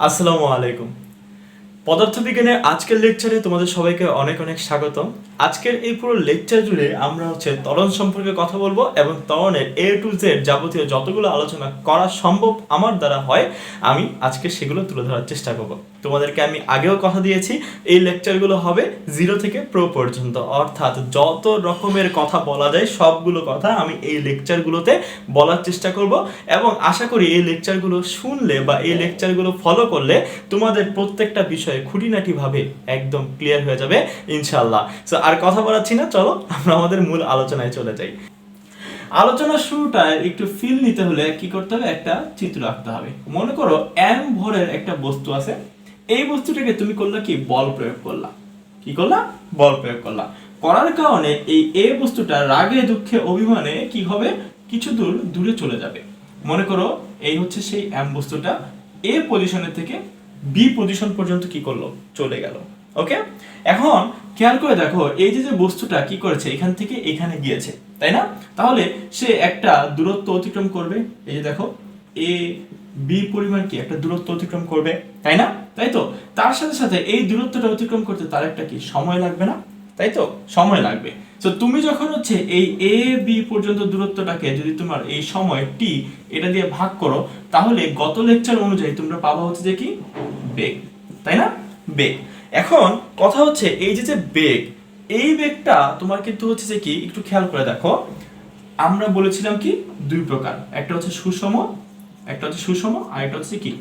আসসালামু আলাইকুম। পদার্থবিজ্ঞানের আজকের লেকচারে তোমাদের সবাইকে অনেক অনেক স্বাগতম। আজকের এই পুরো লেকচার জুড়ে আমরা ত্বরণ সম্পর্কে কথা বলবো এবং ত্বরণের A to Z যাবতীয় যতগুলো আলোচনা করা সম্ভব আমার দ্বারা হয় আমি আজকে সেগুলো তুলে ধরার চেষ্টা করব। তোমাদেরকে আমি আগেও কথা দিয়েছি এই লেকচারগুলো হবে 0 থেকে প্রো পর্যন্ত, অর্থাৎ যত রকমের কথা বলা যায় সবগুলো কথা আমি এই লেকচারগুলোতে বলার চেষ্টা করব এবং আশা করি এই লেকচারগুলো শুনলে বা এই লেকচারগুলো ফলো করলে তোমাদের প্রত্যেকটা বিষয়ে খুঁটিনাটিভাবে একদম ক্লিয়ার হয়ে যাবে ইনশাআল্লাহ। সো আর কথা বলাচ্ছি না, চলো আমরা আমাদের মূল আলোচনায় চলে যাই। আলোচনার শুরুটায় একটু ফিল নিতে হলে কি করতে হবে, একটা চিত্র আঁকতে হবে। মনে করো m ভরের একটা বস্তু আছে, এই বস্তুটাকে তুমি করলা কি বল প্রয়োগ করলা, কি করলা বল প্রয়োগ করলা, করার কারণে এই a বস্তুটা রাগে দুঃখে অভিমানে কি হবে, কিছু দূর দূরে চলে যাবে। মনে করো এই হচ্ছে সেই m বস্তুটা a পজিশনের থেকে b পজিশন পর্যন্ত কি করলো, চলে গেল। ওকে, এখন খেয়াল করে দেখো এই যে বস্তুটা কি করেছে, এখান থেকে এখানে গিয়েছে, তাই না? তাহলে সে একটা দূরত্ব অতিক্রম করবে। এই যে দেখো a b পরিমাণ কি একটা দূরত্ব অতিক্রম করবে, তাই না? তাই তো, তার সাথে সাথে এই দূরত্বটা অতিক্রম করতে তার একটা কি সময় লাগবে না, তাই তো, সময় লাগবে। তো তুমি যখন এই a b পর্যন্ত দূরত্বটাকে যদি তোমার এই সময় t এটা দিয়ে ভাগ করো, তাহলে গত লেকচার অনুযায়ী তোমরা পাবা যে কি বেগ, তাই না? বেগ। এখন কথা এই যে বেগ, এই বেগটা তোমার কিন্তু যে কি একটু খেয়াল করে দেখো, আমরা বলেছিলাম কি দুই প্রকার, একটা সুষম, একটা সুষম আর একটা কি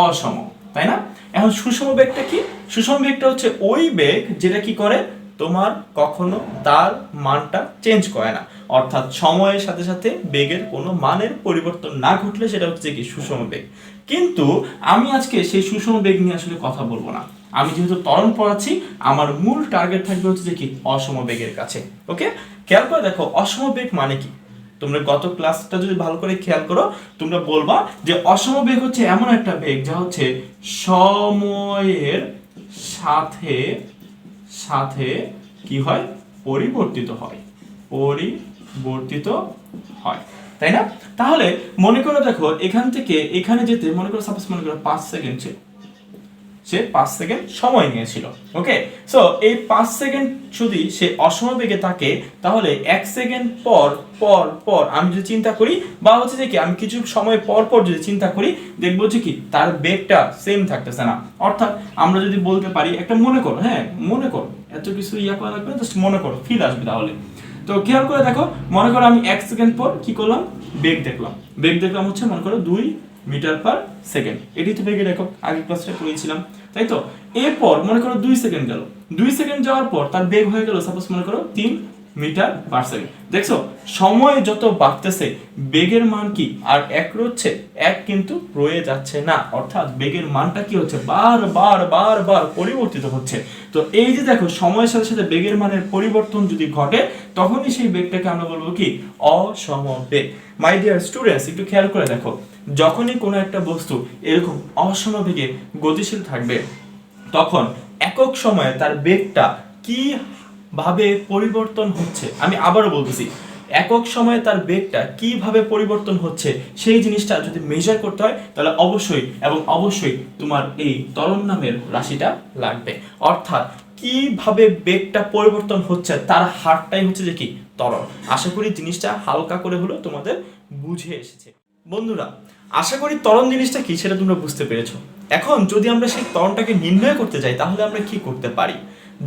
অসম, তাই না? এখন সুষম বেগটা কি? সুষম বেগটা ওই বেগ যেটা কি করে, তোমার কখনো তার মানটা চেঞ্জ করে না, অর্থাৎ সময়ের সাথে সাথে বেগের কোনো মানের পরিবর্তন না ঘটলে সেটা কি সুষম বেগ। কিন্তু আমি আজকে সেই সুষম বেগ নিয়ে আসলে কথা বলবো না। আমি যেহেতু ত্বরণ পড়াচ্ছি, আমার মূল টার্গেট থাকবে কি অসম বেগের কাছে। ওকে, খেয়াল করে দেখো অসম বেগ মানে কি। তোমরা গত ক্লাসটা যদি ভালো করে খেয়াল করো, তোমরা বলবা যে অসম বেগ এমন একটা বেগ যা সময়ের সাথে সাথে কি হয়, পরিবর্তিত হয়, পরিবর্তিত হয়, তাই না? তাহলে মনে করো দেখো এখান থেকে এখানে যেতে মনে করো সাপোজ মনে করো 5 সেকেন্ড সে 5 সেকেন্ড সময় নিয়েছিল। ওকে, সো এই 5 সেকেন্ড যদি সে অসম বেগে থাকে, তাহলে 1 সেকেন্ড পর পর পর আমি যদি চিন্তা করি বা যে কি আমি কিছু সময় পর পর যদি চিন্তা করি, দেখবো কি তার বেগটা সেম থাকতেছে না। অর্থাৎ আমরা যদি বলতে পারি, একটা মনে করো, হ্যাঁ মনে করো, এত কিছু করা লাগবে না, জাস্ট মনে করো, ফিল আসবে তাহলে। তো খেয়াল করে দেখো, মনে করো আমি 1 সেকেন্ড পর কি করলাম, বেগ দেখলাম মনে করো 2 মিটার পার সেকেন্ড, এটি তো বেগের একক, আগের ক্লাসে পড়েছিলাম, তাই তো? এরপর মনে করো 2 সেকেন্ড গেল, 2 সেকেন্ড যাওয়ার পর তার বেগ হয়ে গেল সাপোজ মনে করো 3 মিটার পার সেকেন্ড। দেখছো সময় যত বাড়তেছে বেগের মান কি আর এক রয়েছে, এক কিন্তু রয়ে যাচ্ছে না, অর্থাৎ বেগের মানটা কি বারবার পরিবর্তিত হচ্ছে। তো এই যে দেখো সময়ের সাথে সাথে বেগের মানের পরিবর্তন যদি ঘটে, তখনই সেই বেগটাকে আমরা বলবো কি অসম বেগ। মাই ডিয়ার স্টুডেন্টস, একটু খেয়াল করে দেখো, যখনই কোনো একটা বস্তু এরকম অসম বেগে গতিশীল থাকবে, তখন একক সময়ে তার বেগটা কি ভাবে পরিবর্তন হচ্ছে, আমি আবারও বলতেছি, একক সময়ে তার বেগটা কিভাবে পরিবর্তন হচ্ছে সেই জিনিসটা যদি মেজার করতে হয়, তাহলে অবশ্যই তোমার এই ত্বরণ নামের রাশিটা লাগবে। অর্থাৎ কিভাবে বেগটা পরিবর্তন হচ্ছে তার হারটাই যে কি ত্বরণ। আশা করি জিনিসটা হালকা করে হলো তোমাদের বুঝে এসেছে। বন্ধুরা, আশা করি ত্বরণ জিনিসটা কি সেটা তোমরা বুঝতে পেরেছো। এখন যদি আমরা সেই ত্বরণটাকে নির্ণয় করতে যাই, তাহলে আমরা কি করতে পারি?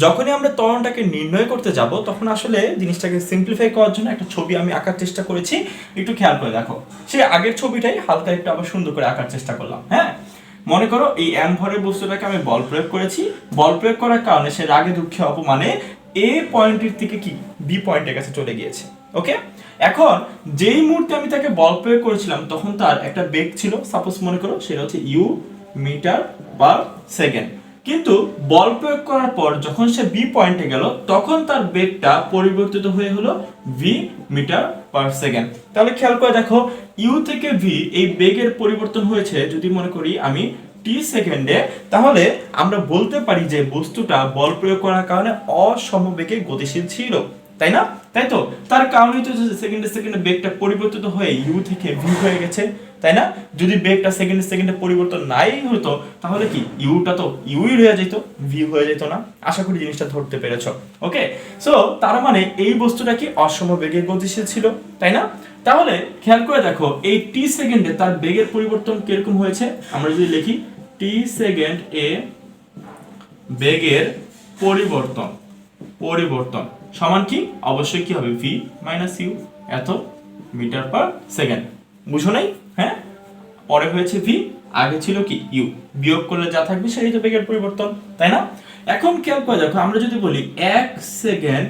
যখনই আমরা ত্বরণটাকে নির্ণয় করতে যাব, তখন আসলে জিনিসটাকে সিম্পলিফাই করার জন্য একটা ছবি আমি আঁকার চেষ্টা করেছি। একটু খেয়াল করে দেখো, সেই আগের ছবিটাই হালকা একটু আবার সুন্দর করে আঁকার চেষ্টা করলাম। হ্যাঁ, মনে করো এই m ভরের বস্তুটাকে আমি বল প্রয়োগ করেছি, বল প্রয়োগ করার কারণে সে রাগে দুঃখে অপমানে a পয়েন্টের থেকে কি b পয়েন্টের কাছে চলে গিয়েছে। ওকে, এখন যেই মুহূর্তে আমি তাকে বল প্রয়োগ করেছিলাম, তখন তার একটা বেগ ছিল, সাপোজ মনে করো সেটা u মিটার পার সেকেন্ড। কিন্তু বল প্রয়োগ করার পর যখন সে বি পয়েন্টে গেল, তখন তার বেগটা পরিবর্তিত হয়ে হলো ভি মিটার পার সেকেন্ড। তাহলে খেয়াল করে দেখো, ইউ থেকে ভি এই বেগের পরিবর্তন হয়েছে যদি মনে করি আমি টি সেকেন্ডে, তাহলে আমরা বলতে পারি যে বস্তুটা বল প্রয়োগ করার কারণে অসমবেগে গতিশীল ছিল, তাই না? তাই তো, তার কারণেই তো সেকেন্ডে সেকেন্ডে বেগটা পরিবর্তিত হয়ে ইউ থেকে ভি হয়ে গেছে, তাই না? যদি বেগটা সেকেন্ডে সেকেন্ডে পরিবর্তন নাই হতো তাহলে কি ইউটা তো ইউই হয়ে যেত, ভি হয়ে যেত না। আশা করি জিনিসটা ধরতে পেরেছো। ওকে, সো তার মানে এই বস্তুটা কি অসমবেগে গতিশীল ছিল, তাই না? তাহলে খেয়াল করে দেখো এই টি সেকেন্ডে তার বেগের পরিবর্তন কিরকম হয়েছে। আমরা যদি লিখি টি সেকেন্ড এ বেগের পরিবর্তন পরিবর্তন সমান কি, অবশ্যই কি হবে, ভি মাইনাস ইউ, এত মিটার পার সেকেন্ড। বুঝো নাই? হ্যাঁ, পরে হয়েছে ভি, আগে ছিল কি ইউ, বিয়োগ করলে যা থাকবে সেটাই তো বেগের পরিবর্তন, তাই না? এখন খেয়াল করে দেখো আমরা যদি বলি 1 সেকেন্ড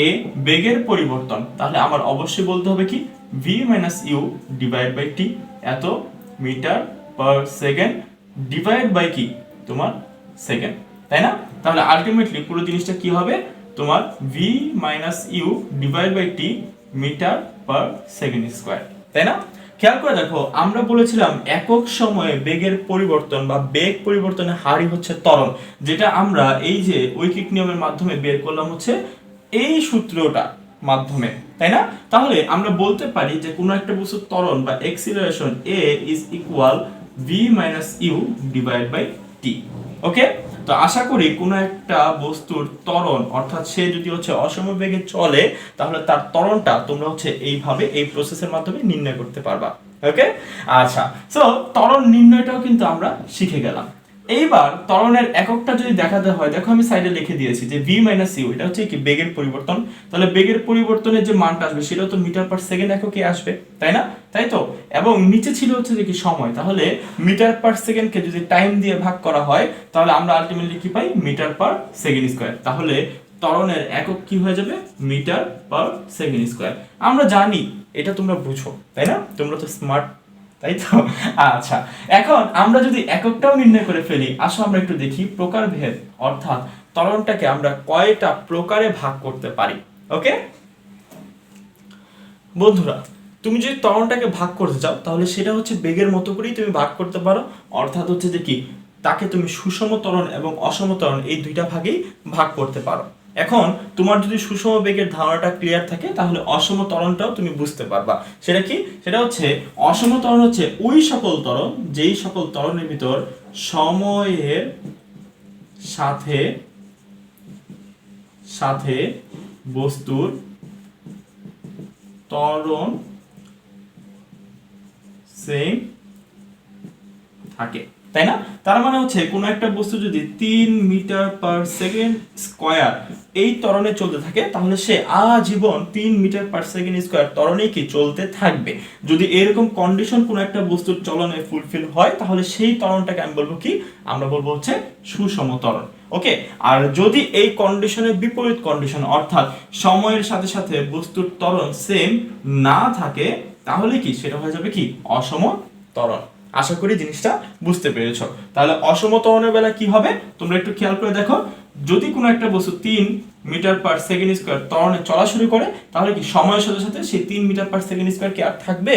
এ বেগের পরিবর্তন, তাহলে আমার অবশ্যই বলতে হবে কি V minus U divide by T, এত metre per second divide by কি তোমার সেকেন্ড, তাই না? তাহলে আলটিমেটলি পুরো জিনিসটা কি হবে তোমার V minus U divide by T metre per second square, তাই না? খেয়াল করে দেখো আমরা বলেছিলাম একক সময়ে বেগের পরিবর্তন বা বেগ পরিবর্তনের হারই হচ্ছে ত্বরণ, যেটা আমরা এই যে ঐকিক নিয়মের মাধ্যমে বের করলাম হচ্ছে এই সূত্রটা মাধ্যমে, তাই না? তাহলে আমরা বলতে পারি যে কোনো একটা বস্তুর ত্বরণ বা acceleration a is equal v minus U divide by T. Okay, তো আশা করি কোনো একটা বস্তুর ত্বরণ অর্থাৎ সে যদি হচ্ছে অসমবেগে চলে তাহলে তার ত্বরণটা তোমরা হচ্ছে এইভাবে এই প্রসেসের মাধ্যমে নির্ণয় করতে পারবা। ওকে, আচ্ছা, সো ত্বরণ নির্ণয়টাও কিন্তু আমরা শিখে গেলাম। এইবার ত্বরণের এককটা যদি দেখাতে হয়, দেখো আমি সাইডে লিখে দিয়েছি যে v মাইনাস ইউ, এটা হচ্ছে কি বেগের পরিবর্তন। তাহলে বেগের পরিবর্তনের যে মানটা আসবে সেটা তো মিটার পার সেকেন্ড এককে আসবে, তাই না? তাই তো, এবং নিচে ছিল হচ্ছে যে কি সময়, তাহলে মিটার পার সেকেন্ডকে যদি টাইম দিয়ে ভাগ করা হয় তাহলে আমরা আলটিমেটলি কি পাই, মিটার পার সেকেন্ড স্কয়ার। তাহলে ত্বরণের একক কি হয়ে যাবে, মিটার পার সেকেন্ড স্কয়ার। আমরা জানি, এটা তোমরা বুঝো, তাই না? তোমরা তো স্মার্ট, তাই তো? আচ্ছা, এখন আমরা যদি এককটাও নির্ণয় করে ফেলি, আসো আমরা একটু দেখি প্রকারভেদ, অর্থাৎ ত্বরণটাকে আমরা কয়টা প্রকারে ভাগ করতে পারি। ওকে বন্ধুরা, তুমি যদি ত্বরণটাকে ভাগ করতে চাও তাহলে সেটা হচ্ছে বেগের মতো করেই তুমি ভাগ করতে পারো, অর্থাৎ হচ্ছে যে কি তাকে তুমি সুষম ত্বরণ এবং অসম ত্বরণ এই দুইটা ভাগেই ভাগ করতে পারো। এখন তোমার যদি সুষম বেগের ধারণাটা ক্লিয়ার থাকে তাহলে অসম ত্বরণটাও তুমি বুঝতে পারবা। সেটা কি, সেটা হচ্ছে অসম ত্বরণ হচ্ছে ওই সকল ত্বরণ যেই সকল ত্বরণের ভিতর সময়ের সাথে সাথে বস্তুর ত্বরণ সেম থাকে, তাই না? তার মানে হচ্ছে কোন একটা বস্তু যদি 3 মিটার পার সেকেন্ড স্কয়ার এই ত্বরণে চলতে থাকে তাহলে সে আজীবন 3 মিটার পার সেকেন্ড স্কয়ার ত্বরণে কি চলতে থাকবে। যদি এরকম কন্ডিশন কোন একটা বস্তুর চলনে ফুলফিল হয় তাহলে সেই ত্বরণটাকে আমি বলবো কি, আমরা বলবো হচ্ছে সুষম ত্বরণ। ওকে, আর যদি এই কন্ডিশনের বিপরীত কন্ডিশন অর্থাৎ সময়ের সাথে সাথে বস্তুর ত্বরণ সেম না থাকে তাহলে কি সেটা হয়ে যাবে কি অসম ত্বরণ। আশা করি জিনিসটা বুঝতে পেরেছো। তাহলে অসম ত্বরণের বেলা কি হবে তোমরা একটু খেয়াল করে দেখো, যদি কোনো একটা বস্তু 3 মিটার পার সেকেন্ড স্কয়ার ত্বরণে চলা শুরু করে তাহলে কি সময়ের সাথে সাথে সেই 3 মিটার পার সেকেন্ড স্কয়ার কি আর থাকবে?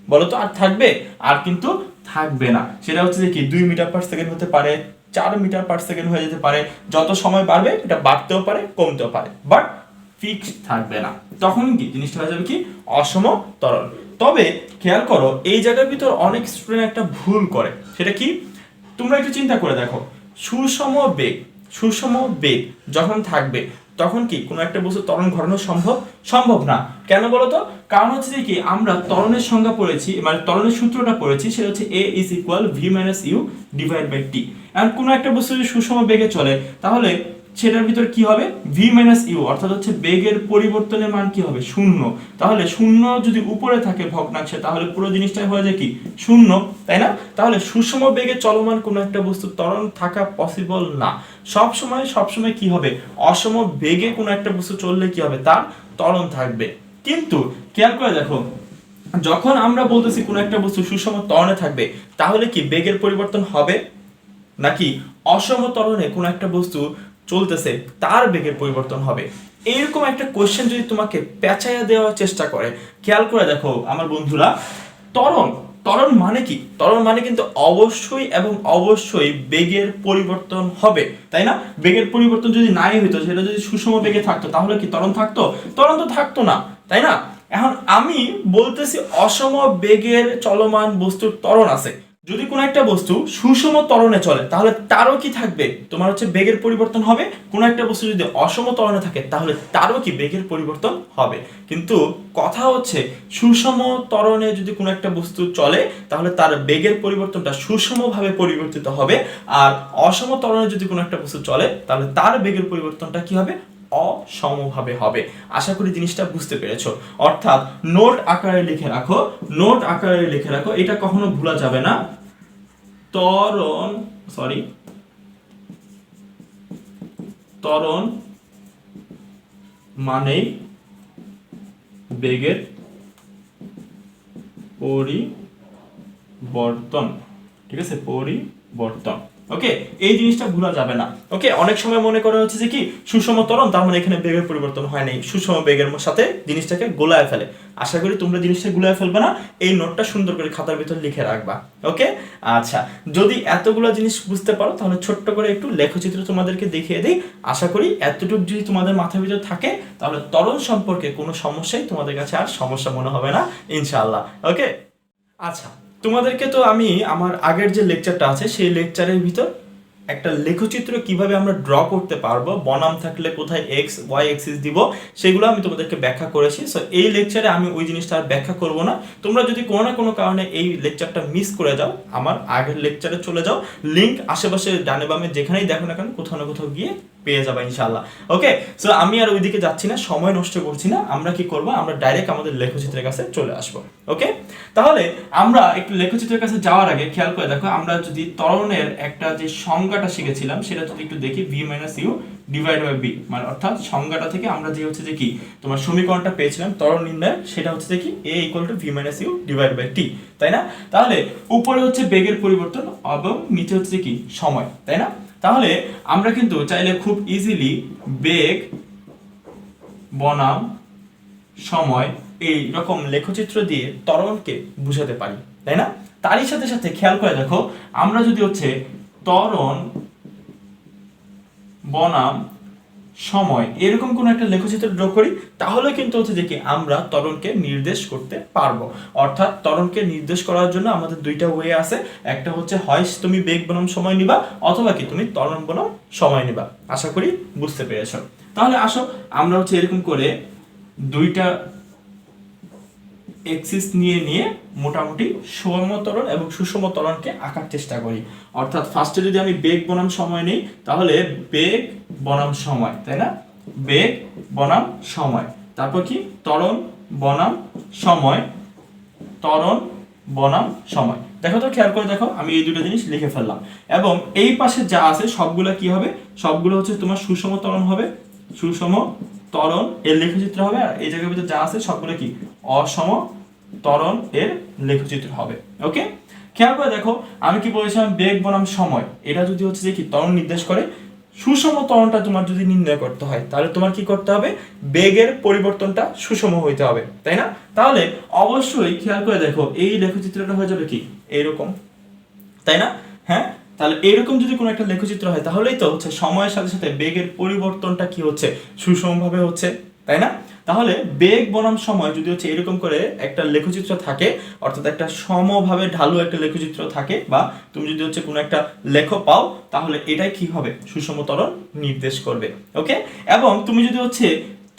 বলো তো, আর থাকবে? আর কিন্তু থাকবে না। সেটা হচ্ছে যে কি 2 মিটার পার সেকেন্ড হতে পারে, 4 মিটার পার সেকেন্ড হয়ে যেতে পারে, যত সময় বাড়বে এটা বাড়তেও পারে কমতেও পারে, বাট ফিক্সড থাকবে না। তখন কি জিনিসটা হয়ে যাবে কি অসম ত্বরণ। তবে খেয়াল করো এই জায়গার ভিতর অনেক স্টুডেন্ট একটা ভুল করে, সেটা কি তোমরা একটু চিন্তা করে দেখো, সুষম বেগ যখন থাকবে তখন কি কোনো একটা বস্তু ত্বরণ ঘটানো সম্ভব না। কেন বলো তো? কারণ হচ্ছে যে কি আমরা ত্বরণের সংজ্ঞা পড়েছি, মানে ত্বরণের সূত্রটা পড়েছি, সেটা হচ্ছে a is equal v minus U divide by T. আর কোনো একটা বস্তু যদি সুষম বেগে চলে তাহলে সেটার ভিতর কি হবে, v মাইনাস ইউ, অর্থাৎ হচ্ছে বেগের পরিবর্তনের মান কি হবে, শূন্য। তাহলে শূন্য যদি উপরে থাকে ভগ্নাংশে তাহলে পুরো জিনিসটাই হয়ে যায় কি শূন্য, তাই না? তাহলে সুষম বেগে চলমান কোনো একটা বস্তুর ত্বরণ থাকা পসিবল না। সবসময় কি হবে, অসম বেগে কোনো একটা বস্তু চললে কি হবে, তার ত্বরণ থাকবে। কিন্তু খেয়াল করে দেখো, যখন আমরা বলতেছি কোনো একটা বস্তু সুষম ত্বরণে থাকবে তাহলে কি বেগের পরিবর্তন হবে, নাকি অসম ত্বরণে কোনো একটা বস্তু চলতেছে তার বেগের পরিবর্তন হবে? এইরকম একটা কোশ্চেন যদি তোমাকে পেঁচাইয়া দেওয়ার চেষ্টা করে, খেয়াল করে দেখো আমার বন্ধুরা, ত্বরণ মানে কি, ত্বরণ মানে কিন্তু অবশ্যই এবং অবশ্যই বেগের পরিবর্তন হবে, তাই না? বেগের পরিবর্তন যদি নাই হইতো, সেটা যদি সুষম বেগে থাকতো তাহলে কি ত্বরণ থাকতো? ত্বরণ তো থাকতো না, তাই না? এখন আমি বলতেছি অসম বেগের চলমান বস্তুর ত্বরণ আছে। যদি কোনো একটা বস্তু সুষম ত্বরণে চলে তাহলে তারও কি থাকবে, তোমার হচ্ছে বেগের পরিবর্তন হবে। কোনো একটা বস্তু যদি অসম ত্বরণে থাকে তাহলে তারও কি বেগের পরিবর্তন হবে। কিন্তু কথা হচ্ছে সুষম ত্বরণে যদি কোনো একটা বস্তু চলে তাহলে তার বেগের পরিবর্তনটা সুষমভাবে পরিবর্তিত হবে, আর অসম ত্বরণে যদি কোনো একটা বস্তু চলে তাহলে তার বেগের পরিবর্তনটা কি হবে, অসমভাবে হবে। আশা করি জিনিসটা বুঝতে পেরেছো। অর্থাৎ নোট আকারে লিখে রাখো, নোট আকারে লিখে রাখো, এটা কখনো ভুলা যাবে না। ত্বরণ মানেই বেগের পরিবর্তন, ঠিক আছে, পরিবর্তন। ওকে, এই জিনিসটা ভুলা যাবে না। ওকে, অনেক সময় মনে করা হচ্ছে যে কি সুষম ত্বরণ তার মানে এখানে বেগের পরিবর্তন হয় নাই, সুষম বেগের সাথে জিনিসটাকে গোলায় ফেলে। আশা করি তোমরা জিনিসটা গুলায় ফেলবে না, এই নোটটা সুন্দর করে খাতার ভিতর লিখে রাখবা। ওকে, আচ্ছা, যদি এতগুলো জিনিস বুঝতে পারো তাহলে ছোট্ট করে একটু লেখচিত্র তোমাদেরকে দেখিয়ে দিই। আশা করি এতটুকু যদি তোমাদের মাথার ভিতর থাকে তাহলে ত্বরণ সম্পর্কে কোনো সমস্যাই তোমাদের কাছে আর সমস্যা মনে হবে না ইনশাআল্লাহ। ওকে, আচ্ছা, তোমাদেরকে তো আমি আমার আগের যে লেকচারটা আছে সেই লেকচারের ভিতর একটা লেখচিত্র কিভাবে আমরা ড্র করতে পারবো, বনাম থাকলে কোথায় এক্স ওয়াই এক্সিস দিব, সেগুলো আমি তোমাদেরকে ব্যাখ্যা করেছি। সো এই লেকচারে আমি ওই জিনিসটা আর ব্যাখ্যা করব না। তোমরা যদি কোনো না কোনো কারণে এই লেকচারটা মিস করে যাও, আমার আগের লেকচারে চলে যাও, লিংক আশেপাশে ডানে বামে যেখানেই দেখো না কেন কোথাও না কোথাও গিয়ে পেয়ে যাবে ইনশাআল্লাহ। ওকে, সো আমি আর ওইদিকে যাচ্ছি না, সময় নষ্ট করছি না। আমরা কি করব, আমরা ডাইরেক্ট আমাদের লেখচিত্রের কাছে চলে আসব। ওকে, তাহলে আমরা একটু লেখচিত্রের কাছে যাওয়ার আগে খেয়াল করে দেখো, আমরা যদি ত্বরণের একটা যে সংজ্ঞাটা শিখেছিলাম সেটা যদি একটু দেখি, v - u divide by b, মানে অর্থাৎ সংজ্ঞাটা থেকে আমরা যে হচ্ছে যে কি তোমার সমীকরণটা পেয়েছিলাম ত্বরণ নির্ণয়ের, সেটা হচ্ছে যে কি a = v - u divide by t, তাই না? তাহলে উপরে হচ্ছে বেগের পরিবর্তন এবং নিচে হচ্ছে কি সময়, তাই না? তাহলে আমরা কিন্তু চাইলে খুব ইজিলি বেগ বনাম সময় এই রকম লেখচিত্র দিয়ে ত্বরণকে বুঝাতে পারি, তাই না? তারই সাথে সাথে খেয়াল করে দেখো, আমরা যদি হচ্ছে ত্বরণ বনাম সময় এরকম কোন একটা লেখচিত্র ড্র করি তাহলে কিন্তু হচ্ছে যে কি আমরা ত্বরণকে নির্দেশ করতে পারবো। অর্থাৎ ত্বরণকে নির্দেশ করার জন্য আমাদের দুইটা ওয়ে আছে, একটা হচ্ছে হয় তুমি বেগ বনাম সময় নিবা অথবা কি তুমি ত্বরণ বনাম সময় নিবা। আশা করি বুঝতে পেরেছো। তাহলে আসো আমরা হচ্ছে এরকম করে দুইটা এক্সিস নিয়ে মোটামুটি সমতরণ এবং সুষম ত্বরণকে আঁকার চেষ্টা করি। অর্থাৎ ফার্স্টে যদি আমি বেগ বনাম সময় নেই তাহলে বেগ বনাম সময়, তাই না? বেগ বনাম সময়, তারপর কি ত্বরণ বনাম সময়, ত্বরণ বনাম সময়। দেখো তো, খেয়াল করে দেখো, আমি এই দুটো জিনিস লিখে ফেললাম এবং এই পাশে যা আছে সবগুলো কি হবে, সবগুলো হচ্ছে তোমার সুষম ত্বরণ হবে, সুষম ত্বরণ এর লেখচিত্র হবে। আর এই জায়গার ভিতরে যা আছে সবগুলো কি অসম ত্বরণ এর লেখচিত্র হবে। ওকে, খেয়াল করে দেখো, আমি কি বলেছিলাম বেগ বনাম সময়, এটা যদি হচ্ছে যে কি ত্বরণ নির্দেশ করে, সুষম ত্বরণটা তোমার যদি নির্ণয় করতে হয় তাহলে তোমার কি করতে হবে, বেগের পরিবর্তনটা সুষম হইতে হবে, তাই না? তাহলে অবশ্যই খেয়াল করে দেখো এই লেখচিত্রটা হয়ে যাবে কি এইরকম, তাই না? হ্যাঁ, তাহলে এরকম যদি কোনো একটা লেখচিত্র হয় তাহলেই তো হচ্ছে সময়ের সাথে সাথে বেগের পরিবর্তনটা কি হচ্ছে, সুষমভাবে হচ্ছে, তাই না? তাহলে বেগ বনাম সময় যদি হচ্ছে এরকম করে একটা লেখচিত্র থাকে, অর্থাৎ একটা সমভাবে ঢালু একটা লেখচিত্র থাকে, বা তুমি যদি হচ্ছে কোনো একটা লেখ পাও তাহলে এটাই কি হবে, সুষম ত্বরণ নির্দেশ করবে। ওকে, এবং তুমি যদি হচ্ছে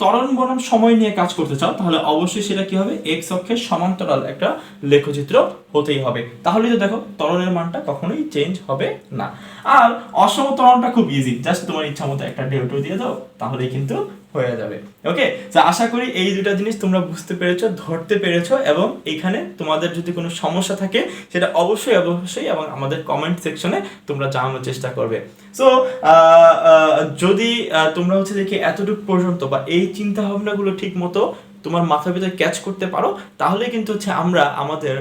ত্বরণ বনাম সময় নিয়ে কাজ করতে চাও তাহলে অবশ্যই সেটা কি হবে, এক্স অক্ষের সমান্তরাল একটা লেখচিত্র হতেই হবে। তাহলে তো দেখো ত্বরণের মানটা কখনোই চেঞ্জ হবে না। আর অসম ত্বরণটা খুব ইজি, জাস্ট তোমার ইচ্ছা মতো একটা ডেল্টা দিয়ে দাও তাহলেই কিন্তু হয়ে যাবে। ওকে, তো আশা করি এই দুটা জিনিস তোমরা বুঝতে পেরেছো, ধরতে পেরেছো, এবং এখানে তোমাদের যদি কোনো সমস্যা থাকে সেটা অবশ্যই এবং আমাদের কমেন্ট সেকশনে তোমরা জানানোর চেষ্টা করবে। সো যদি তোমরা হচ্ছে দেখি এতটুকু পর্যন্ত বা এই চিন্তা ভাবনাগুলো ঠিক মতো তোমার মাথার ভিতরে ক্যাচ করতে পারো তাহলে কিন্তু হচ্ছে আমরা আমাদের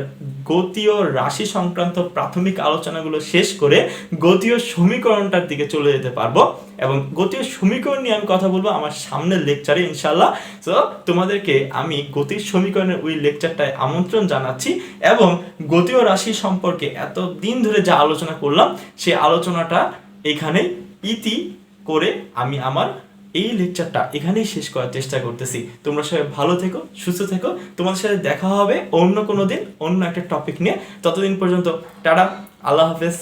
গতীয় রাশি সংক্রান্ত প্রাথমিক আলোচনাগুলো শেষ করে গতীয় সমীকরণটার দিকে চলে যেতে পারবো। এবং গতীয় সমীকরণ নিয়ে আমি কথা বলবো আমার সামনের লেকচারে ইনশাল্লাহ। সো তোমাদেরকে আমি গতির সমীকরণের ওই লেকচারটায় আমন্ত্রণ জানাচ্ছি, এবং গতীয় রাশি সম্পর্কে এত দিন ধরে যা আলোচনা করলাম সেই আলোচনাটা এখানে ইতি করে আমি আমার এই লেকচারটা এখানেই শেষ করার চেষ্টা করতেছি। তোমরা সবাই ভালো থেকো, সুস্থ থেকো। তোমাদের সাথে দেখা হবে অন্য কোনো দিন অন্য একটা টপিক নিয়ে। ততদিন পর্যন্ত টাটা, আল্লাহ হাফেজ।